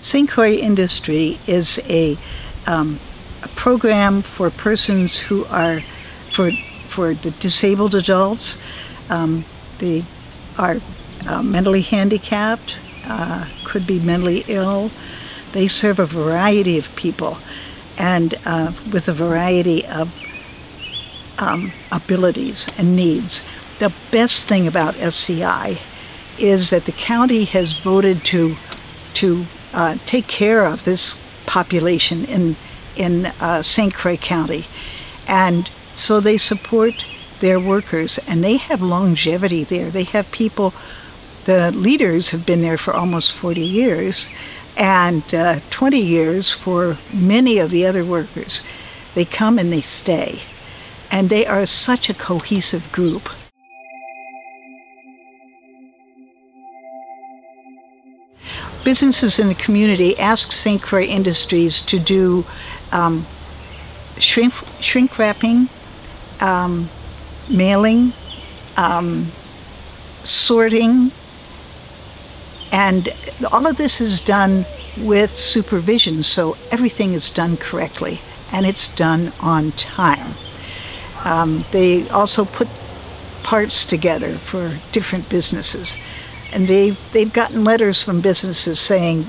St. Croix Industry is a program for persons who are, for the disabled adults. They are mentally handicapped, could be mentally ill. They serve a variety of people and with a variety of abilities and needs. The best thing about SCI is that the county has voted to take care of this population in St. Croix County, and so they support their workers, and they have longevity there. They have people, the leaders have been there for almost 40 years, and 20 years for many of the other workers. They come and they stay, and they are such a cohesive group. Businesses in the community ask St. Croix Industries to do shrink wrapping, mailing, sorting, and all of this is done with supervision, so everything is done correctly and it's done on time. They also put parts together for different businesses. And they've gotten letters from businesses saying,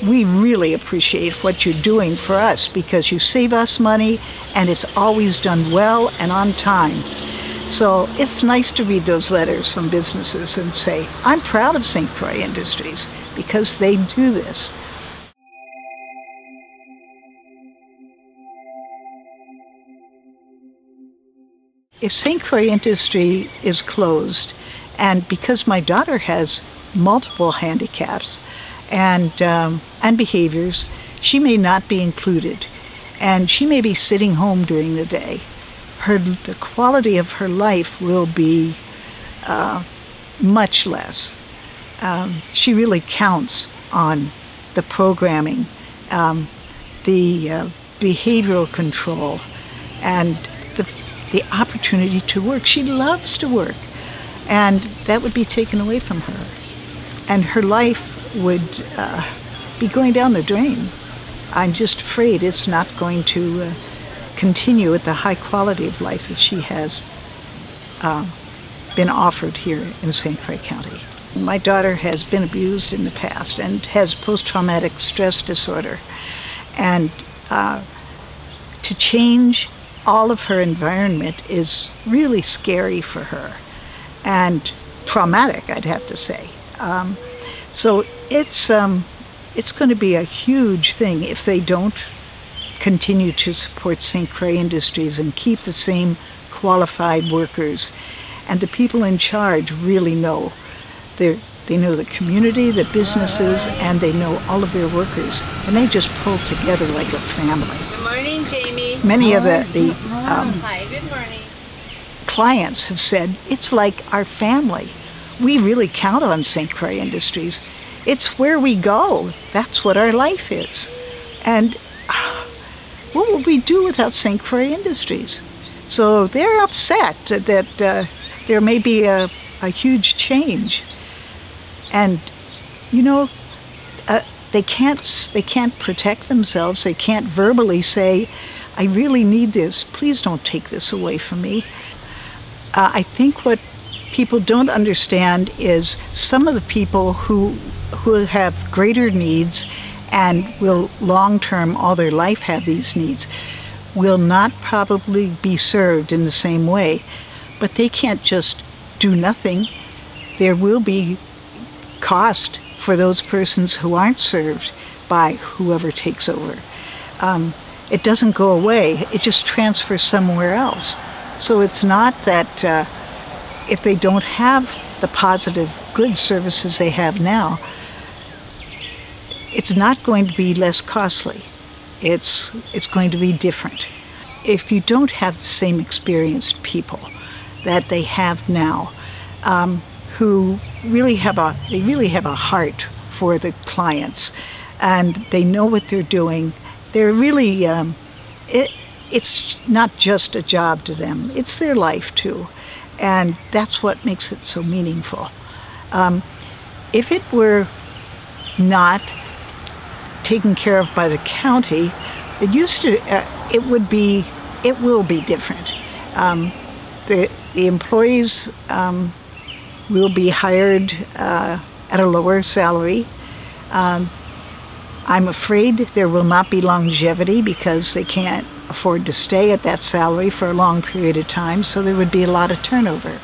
we really appreciate what you're doing for us because you save us money and it's always done well and on time. So it's nice to read those letters from businesses and say, I'm proud of St. Croix Industries because they do this. If St. Croix Industry is closed, and because my daughter has multiple handicaps and behaviors, she may not be included, and she may be sitting home during the day. The quality of her life will be much less. She really counts on the programming, the behavioral control, and the opportunity to work. She loves to work. And that would be taken away from her. And her life would be going down the drain. I'm just afraid it's not going to continue at the high quality of life that she has been offered here in St. Croix County. My daughter has been abused in the past and has post-traumatic stress disorder. And to change all of her environment is really scary for her. And traumatic, I'd have to say. So it's going to be a huge thing if they don't continue to support St. Croix Industries and keep the same qualified workers. And the people in charge really know. They know the community, the businesses, and they know all of their workers. And they just pull together like a family. Good morning, Jamie. Many of the Hi, good morning. Clients have said, it's like our family. We really count on St. Croix Industries. It's where we go. That's what our life is. And what would we do without St. Croix Industries? So they're upset that there may be a huge change. And, you know, they can't protect themselves. They can't verbally say, I really need this. Please don't take this away from me. I think what people don't understand is some of the people who have greater needs and will long-term all their life have these needs will not probably be served in the same way. But they can't just do nothing. There will be cost for those persons who aren't served by whoever takes over. It doesn't go away. It just transfers somewhere else. So it's not that if they don't have the positive, good services they have now, it's not going to be less costly. It's going to be different. If you don't have the same experienced people that they have now, who really have a heart for the clients, and they know what they're doing, they're really it's not just a job to them, it's their life too. And that's what makes it so meaningful. If it were not taken care of by the county. It used to, it will be different. The employees will be hired at a lower salary. I'm afraid there will not be longevity because they can't afford to stay at that salary for a long period of time, so there would be a lot of turnover.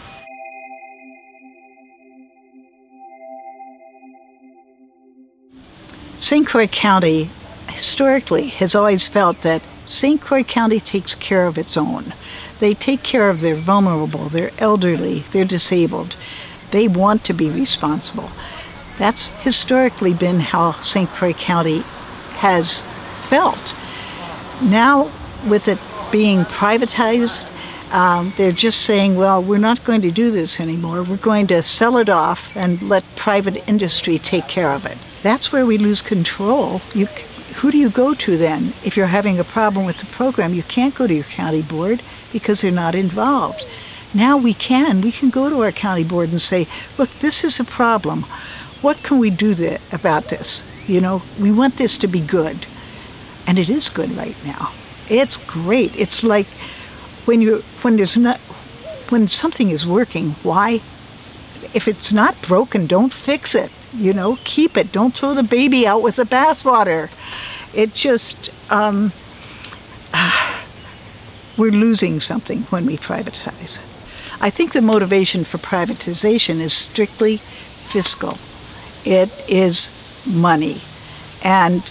St. Croix County historically has always felt that St. Croix County takes care of its own. They take care of their vulnerable, their elderly, their disabled. They want to be responsible. That's historically been how St. Croix County has felt. Now, with it being privatized, they're just saying, well, we're not going to do this anymore. We're going to sell it off and let private industry take care of it. That's where we lose control. Who do you go to then? If you're having a problem with the program, you can't go to your county board because they're not involved. Now we can go to our county board and say, look, this is a problem. What can we do about this? You know, we want this to be good. And it is good right now. It's great. It's like when something is working, why? If it's not broken, don't fix it. You know, keep it. Don't throw the baby out with the bathwater. It just, we're losing something when we privatize. I think the motivation for privatization is strictly fiscal. It is money. And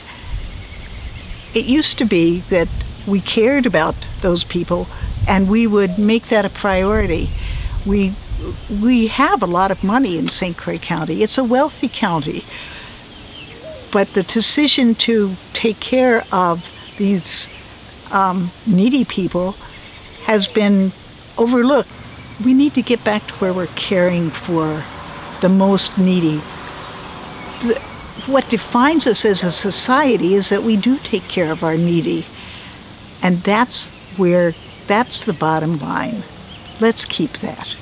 it used to be that we cared about those people and we would make that a priority. We have a lot of money in St. Croix County. It's a wealthy county. But the decision to take care of these needy people has been overlooked. We need to get back to where we're caring for the most needy. What defines us as a society is that we do take care of our needy. And that's the bottom line. Let's keep that.